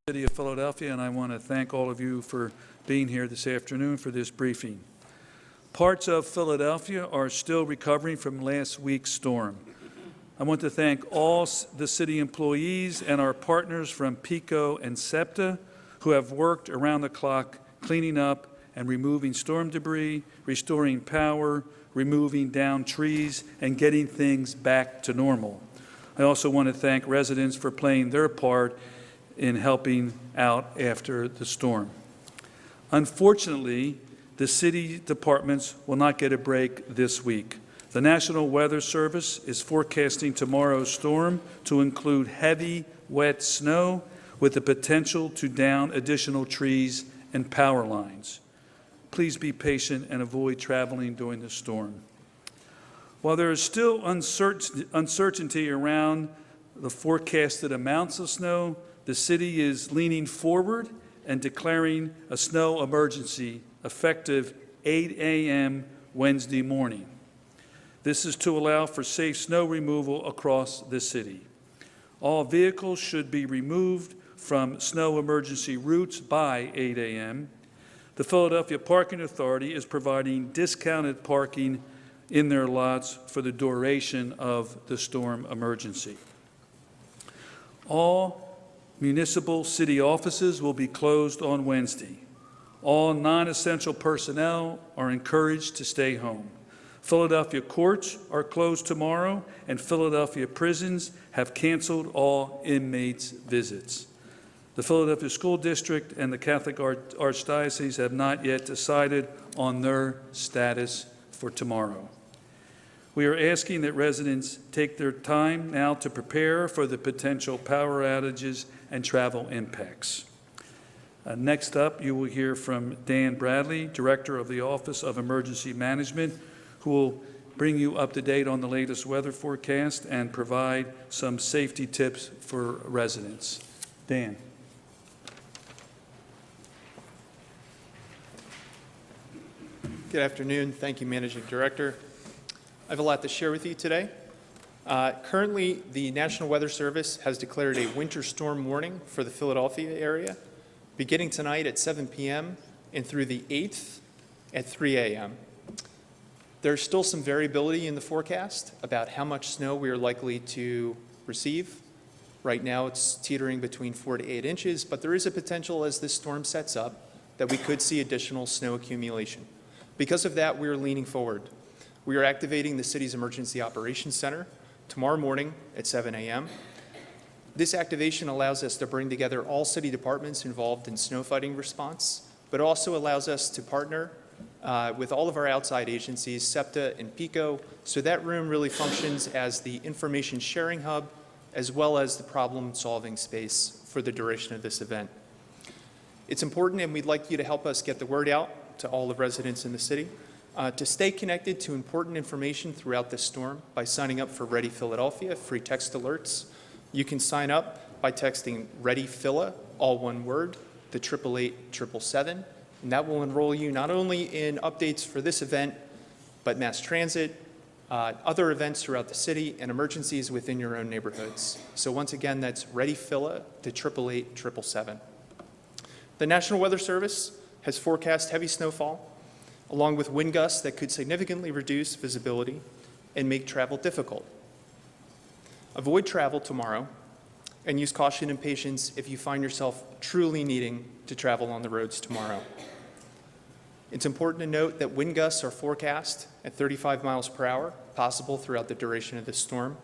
City of Philadelphia, and I want to thank all of you for being here this afternoon for this briefing. Parts of Philadelphia are still recovering from last week's storm. I want to thank all the city employees and our partners from PECO and SEPTA who have worked around the clock cleaning up and removing storm debris, restoring power, removing downed trees, and getting things back to normal. I also want to thank residents for playing their part in helping out after the storm. Unfortunately, the city departments will not get a break this week. The National Weather Service is forecasting tomorrow's storm to include heavy, wet snow with the potential to down additional trees and power lines. Please be patient and avoid traveling during the storm. While there is still uncertainty around the forecasted amounts of snow, the city is leaning forward and declaring a snow emergency effective 8 a.m. Wednesday morning. This is to allow for safe snow removal across the city. All vehicles should be removed from snow emergency routes by 8 a.m. The Philadelphia Parking Authority is providing discounted parking in their lots for the duration of the storm emergency. All municipal city offices will be closed on Wednesday. All non-essential personnel are encouraged to stay home. Philadelphia courts are closed tomorrow, and Philadelphia prisons have canceled all inmates' visits. The Philadelphia School District and the Catholic Archdiocese have not yet decided on their status for tomorrow. We are asking that residents take their time now to prepare for the potential power outages and travel impacts. Next up, you will hear from Dan Bradley, Director of the Office of Emergency Management, who will bring you up to date on the latest weather forecast and provide some safety tips for residents. Dan. Good afternoon. Thank you, Managing Director. I have a lot to share with you today. Currently, the National Weather Service has declared a winter storm warning for the Philadelphia area, beginning tonight at 7 p.m. and through the 8th at 3 a.m. There's still some variability in the forecast about how much snow we are likely to receive. Right now, it's teetering between 4 to 8 inches, but there is a potential as this storm sets up that we could see additional snow accumulation. Because of that, we are leaning forward. We are activating the city's Emergency Operations Center tomorrow morning at 7 a.m. This activation allows us to bring together all city departments involved in snow fighting response, but also allows us to partner with all of our outside agencies, SEPTA and PECO, so that room really functions as the information sharing hub as well as the problem-solving space for the duration of this event. It's important, and we'd like you to help us get the word out to all the residents in the city, to stay connected to important information throughout this storm by signing up for Ready Philadelphia, free text alerts. You can sign up by texting Ready Phila, all one word, to 888-777, and that will enroll you not only in updates for this event, but mass transit, other events throughout the city, and emergencies within your own neighborhoods. So once again, that's Ready Phila to 888-777. The National Weather Service has forecast heavy snowfall, along with wind gusts that could significantly reduce visibility and make travel difficult. Avoid travel tomorrow and use caution and patience if you find yourself truly needing to travel on the roads tomorrow. It's important to note that wind gusts are forecast at 35 miles per hour, possible throughout the duration of this storm.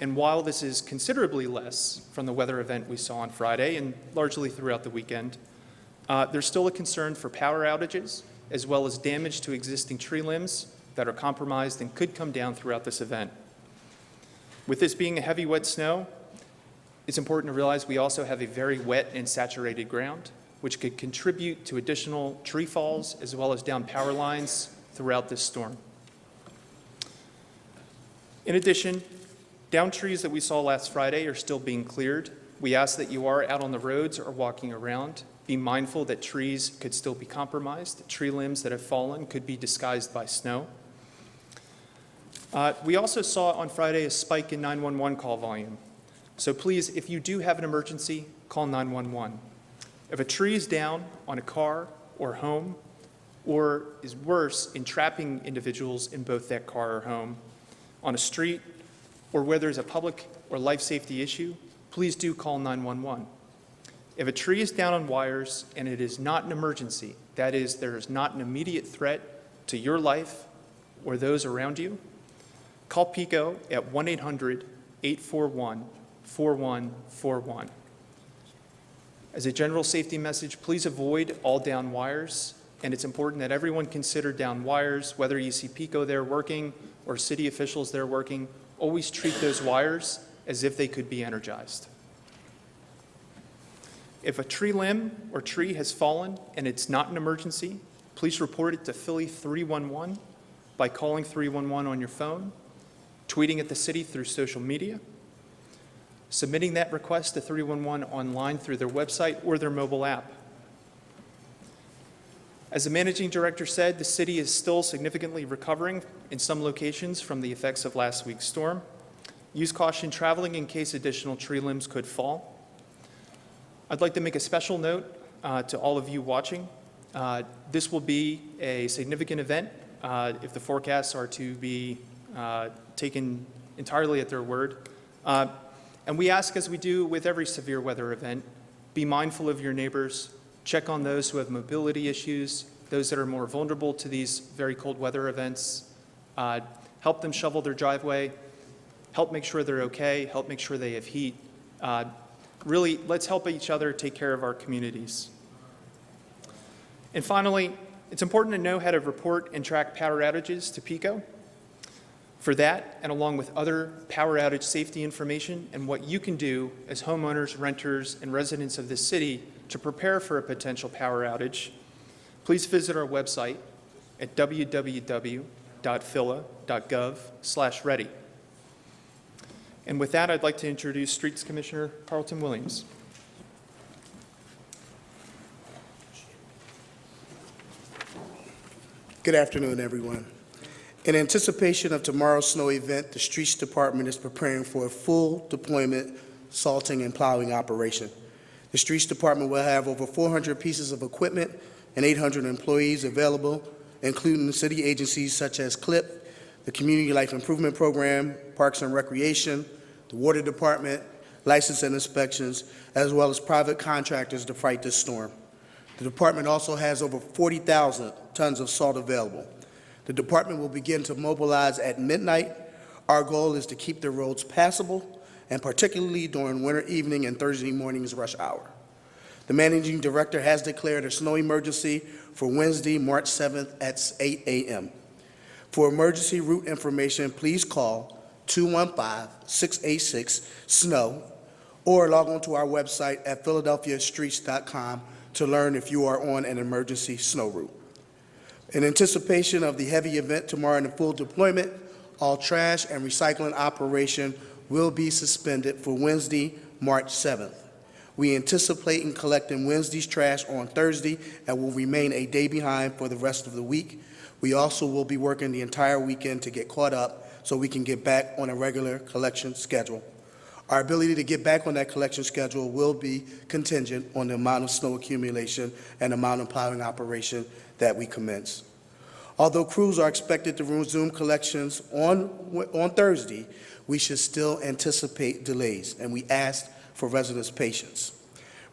And while this is considerably less from the weather event we saw on Friday and largely throughout the weekend, there's still a concern for power outages as well as damage to existing tree limbs that are compromised and could come down throughout this event. With this being a heavy, wet snow, it's important to realize we also have a very wet and saturated ground, which could contribute to additional tree falls as well as down power lines throughout this storm. In addition, down trees that we saw last Friday are still being cleared. We ask that you are out on the roads or walking around. Be mindful that trees could still be compromised. Tree limbs that have fallen could be disguised by snow. We also saw on Friday a spike in 911 call volume. So please, if you do have an emergency, call 911. If a tree is down on a car or home, or is worse, entrapping individuals in both that car or home, on a street, or where there's a public or life safety issue, please do call 911. If a tree is down on wires and it is not an emergency, that is, there is not an immediate threat to your life or those around you, call PECO at 1-800-841-4141. As a general safety message, please avoid all down wires, and it's important that everyone consider down wires, whether you see PECO there working or city officials there working, always treat those wires as if they could be energized. If a tree limb or tree has fallen and it's not an emergency, please report it to Philly 311 by calling 311 on your phone, tweeting at the city through social media, submitting that request to 311 online through their website or their mobile app. As the managing director said, the city is still significantly recovering in some locations from the effects of last week's storm. Use caution traveling in case additional tree limbs could fall. I'd like to make a special note to all of you watching. This will be a significant event if the forecasts are to be taken entirely at their word. And we ask, as we do with every severe weather event, be mindful of your neighbors, check on those who have mobility issues, those that are more vulnerable to these very cold weather events, help them shovel their driveway, help make sure they're okay, help make sure they have heat. Really, let's help each other take care of our communities. And finally, it's important to know how to report and track power outages to PECO. For that, and along with other power outage safety information and what you can do as homeowners, renters, and residents of this city to prepare for a potential power outage, please visit our website at www.phila.gov/ready. And with that, I'd like to introduce Streets Commissioner Carlton Williams. Good afternoon, everyone. In anticipation of tomorrow's snow event, the Streets Department is preparing for a full deployment salting and plowing operation. The Streets Department will have over 400 pieces of equipment and 800 employees available, including city agencies such as CLIP, the Community Life Improvement Program, Parks and Recreation, the Water Department, license and inspections, as well as private contractors to fight this storm. The department also has over 40,000 tons of salt available. The department will begin to mobilize at midnight. Our goal is to keep the roads passable, and particularly during winter evening and Thursday morning's rush hour. The managing director has declared a snow emergency for Wednesday, March 7th at 8 a.m. For emergency route information, please call 215-686-SNOW or log on to our website at philadelphiastreets.com to learn if you are on an emergency snow route. In anticipation of the heavy event tomorrow and the full deployment, all trash and recycling operation will be suspended for Wednesday, March 7th. We anticipate collecting Wednesday's trash on Thursday and will remain a day behind for the rest of the week. We also will be working the entire weekend to get caught up so we can get back on a regular collection schedule. Our ability to get back on that collection schedule will be contingent on the amount of snow accumulation and amount of plowing operation that we commence. Although crews are expected to resume collections on Thursday, we should still anticipate delays, and we ask for residents' patience.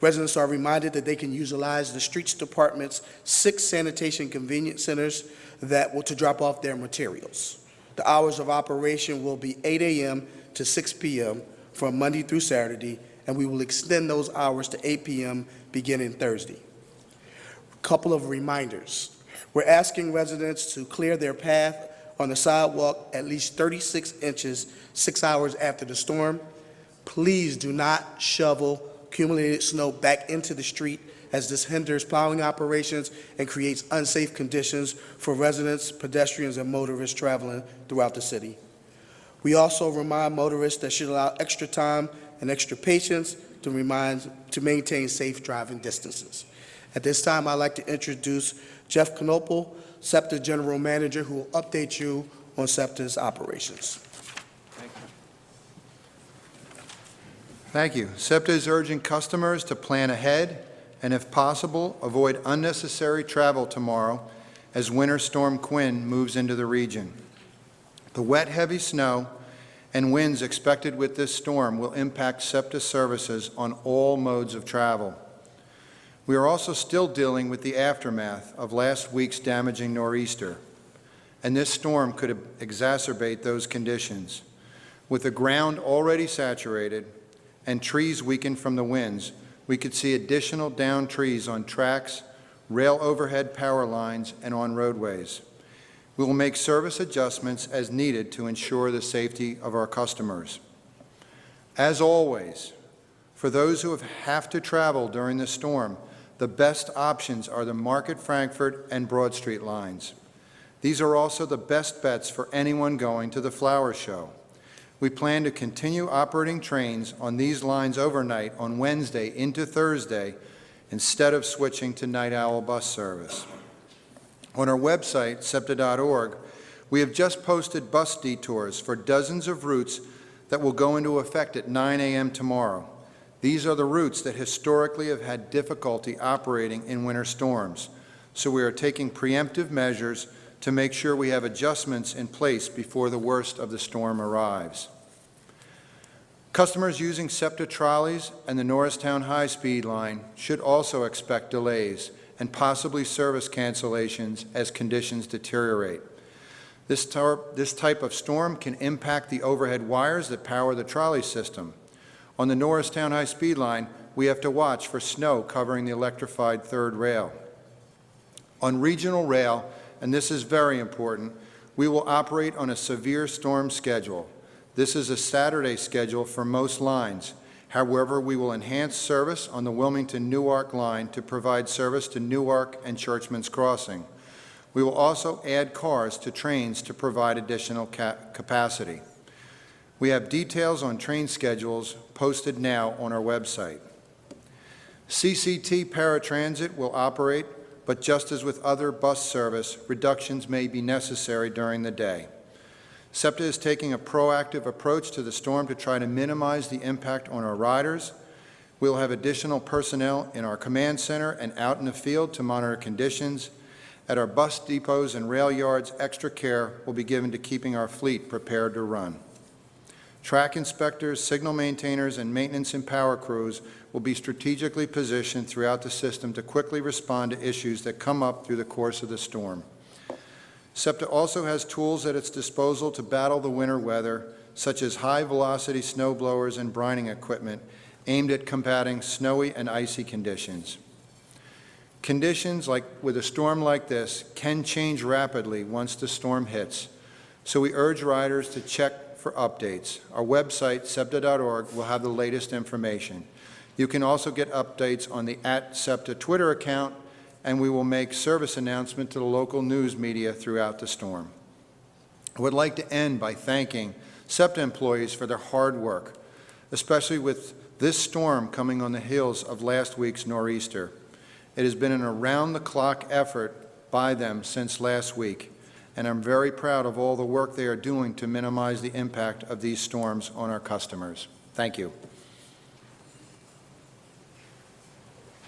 Residents are reminded that they can utilize the Streets Department's 6 sanitation convenience centers to drop off their materials. The hours of operation will be 8 a.m. to 6 p.m. from Monday through Saturday, and we will extend those hours to 8 p.m. beginning Thursday. A couple of reminders. We're asking residents to clear their path on the sidewalk at least 36 inches 6 hours after the storm. Please do not shovel accumulated snow back into the street, as this hinders plowing operations and creates unsafe conditions for residents, pedestrians, and motorists traveling throughout the city. We also remind motorists that should allow extra time and extra patience to maintain safe driving distances. At this time, I'd like to introduce Jeff Knopel, SEPTA General Manager, who will update you on SEPTA's operations. Thank you. Thank you. SEPTA is urging customers to plan ahead and, if possible, avoid unnecessary travel tomorrow as Winter Storm Quinn moves into the region. The wet, heavy snow and winds expected with this storm will impact SEPTA services on all modes of travel. We are also still dealing with the aftermath of last week's damaging nor'easter, and this storm could exacerbate those conditions. With the ground already saturated and trees weakened from the winds, we could see additional downed trees on tracks, rail overhead power lines, and on roadways. We will make service adjustments as needed to ensure the safety of our customers. As always, for those who have to travel during the storm, the best options are the Market Frankfurt and Broad Street lines. These are also the best bets for anyone going to the flower show. We plan to continue operating trains on these lines overnight on Wednesday into Thursday instead of switching to Night Owl bus service. On our website, SEPTA.org, we have just posted bus detours for dozens of routes that will go into effect at 9 a.m. tomorrow. These are the routes that historically have had difficulty operating in winter storms, so we are taking preemptive measures to make sure we have adjustments in place before the worst of the storm arrives. Customers using SEPTA trolleys and the Norristown high-speed line should also expect delays and possibly service cancellations as conditions deteriorate. This type of storm can impact the overhead wires that power the trolley system. On the Norristown high-speed line, we have to watch for snow covering the electrified third rail. On regional rail, and this is very important, we will operate on a severe storm schedule. This is a Saturday schedule for most lines. However, we will enhance service on the Wilmington-Newark line to provide service to Newark and Churchman's Crossing. We will also add cars to trains to provide additional capacity. We have details on train schedules posted now on our website. CCT Paratransit will operate, but just as with other bus service, reductions may be necessary during the day. SEPTA is taking a proactive approach to the storm to try to minimize the impact on our riders. We will have additional personnel in our command center and out in the field to monitor conditions. At our bus depots and rail yards, extra care will be given to keeping our fleet prepared to run. Track inspectors, signal maintainers, and maintenance and power crews will be strategically positioned throughout the system to quickly respond to issues that come up through the course of the storm. SEPTA also has tools at its disposal to battle the winter weather, such as high-velocity snow blowers and brining equipment aimed at combating snowy and icy conditions. Conditions with a storm like this can change rapidly once the storm hits, so we urge riders to check for updates. Our website, SEPTA.org, will have the latest information. You can also get updates on the @SEPTA Twitter account, and we will make service announcement to the local news media throughout the storm. I would like to end by thanking SEPTA employees for their hard work, especially with this storm coming on the heels of last week's nor'easter. It has been an around-the-clock effort by them since last week, and I'm very proud of all the work they are doing to minimize the impact of these storms on our customers. Thank you.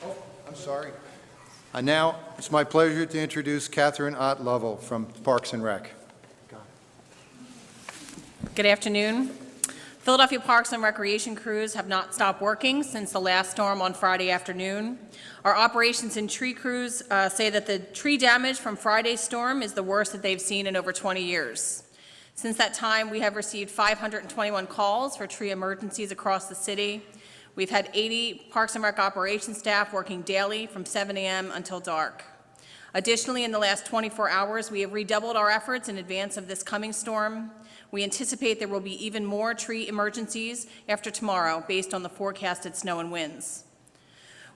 Oh, I'm sorry. Now, it's my pleasure to introduce Catherine Ott Lovell from Parks and Rec. Good afternoon. Philadelphia Parks and Recreation crews have not stopped working since the last storm on Friday afternoon. Our operations and tree crews say that the tree damage from Friday's storm is the worst that they've seen in over 20 years. Since that time, we have received 521 calls for tree emergencies across the city. We've had 80 Parks and Rec operations staff working daily from 7 a.m. until dark. Additionally, in the last 24 hours, we have redoubled our efforts in advance of this coming storm. We anticipate there will be even more tree emergencies after tomorrow based on the forecasted snow and winds.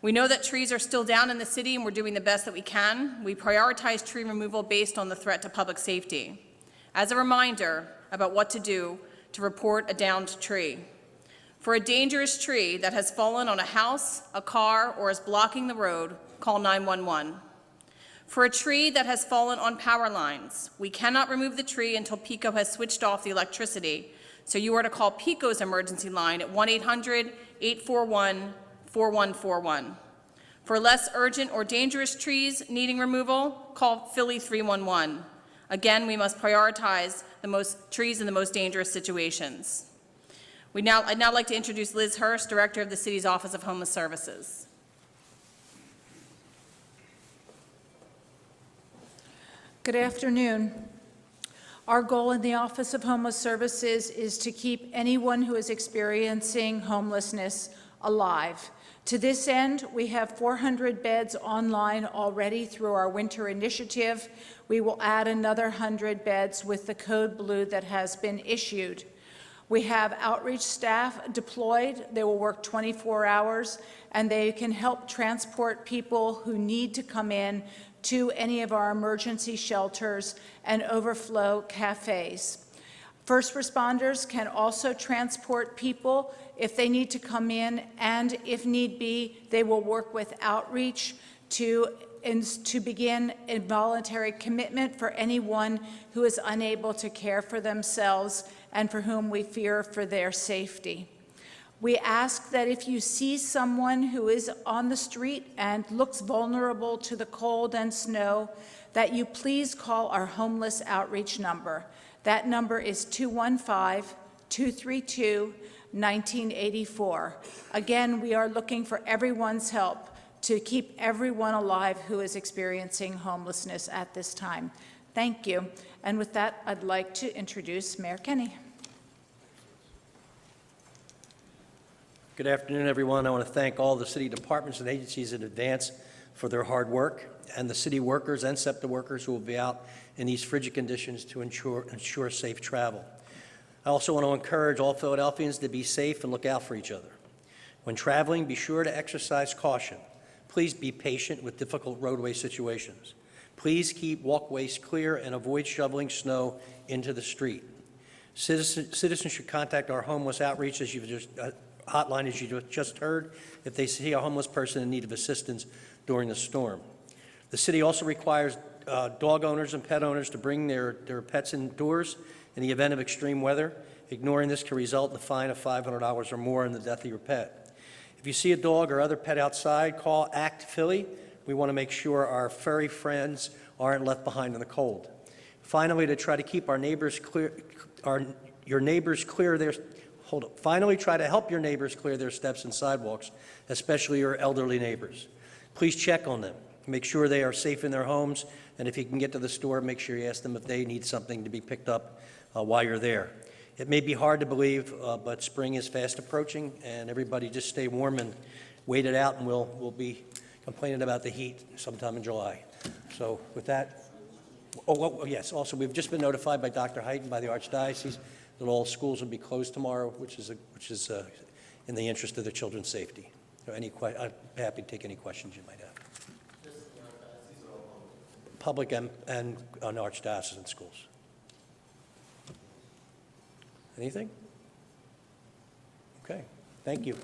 We know that trees are still down in the city and we're doing the best that we can. We prioritize tree removal based on the threat to public safety. As a reminder about what to do to report a downed tree. For a dangerous tree that has fallen on a house, a car, or is blocking the road, call 911. For a tree that has fallen on power lines, we cannot remove the tree until PECO has switched off the electricity, So you are to call PECO's emergency line at 1-800-841-4141. For less urgent or dangerous trees needing removal, call Philly 311. Again, we must prioritize the most trees in the most dangerous situations. I'd now like to introduce Liz Hurst, Director of the City's Office of Homeless Services. Good afternoon. Our goal in the Office of Homeless Services is to keep anyone who is experiencing homelessness alive. To this end, we have 400 beds online already through our winter initiative. We will add another 100 beds with the Code Blue that has been issued. We have outreach staff deployed. They will work 24 hours, and they can help transport people who need to come in to any of our emergency shelters and overflow cafes. First responders can also transport people if they need to come in, and if need be, they will work with outreach to begin involuntary commitment for anyone who is unable to care for themselves and for whom we fear for their safety. We ask that if you see someone who is on the street and looks vulnerable to the cold and snow, that you please call our homeless outreach number. That number is 215-232-1984. Again, we are looking for everyone's help to keep everyone alive who is experiencing homelessness at this time. Thank you. And with that, I'd like to introduce Mayor Kenny. Good afternoon, everyone. I want to thank all the city departments and agencies in advance for their hard work, and the city workers and SEPTA workers who will be out in these frigid conditions to ensure safe travel. I also want to encourage all Philadelphians to be safe and look out for each other. When traveling, be sure to exercise caution. Please be patient with difficult roadway situations. Please keep walkways clear and avoid shoveling snow into the street. Citizens should contact our homeless outreach hotline, as you just heard, if they see a homeless person in need of assistance during the storm. The city also requires dog owners and pet owners to bring their pets indoors in the event of extreme weather. Ignoring this can result in a fine of $500 or more and the death of your pet. If you see a dog or other pet outside, call ACT Philly. We want to make sure our furry friends aren't left behind in the cold. Finally, to try to keep Finally, try to help your neighbors clear their steps and sidewalks, especially your elderly neighbors. Please check on them. Make sure they are safe in their homes, and if you can get to the store, make sure you ask them if they need something to be picked up while you're there. It may be hard to believe, but spring is fast approaching, and everybody just stay warm and wait it out, and we'll be complaining about the heat sometime in July. So with that, yes, also we've just been notified by Dr. Heighton, by the Archdiocese, that all schools will be closed tomorrow, which is in the interest of the children's safety. So I'm happy to take any questions you might have. Public and archdiocesan schools. Anything? Okay, thank you.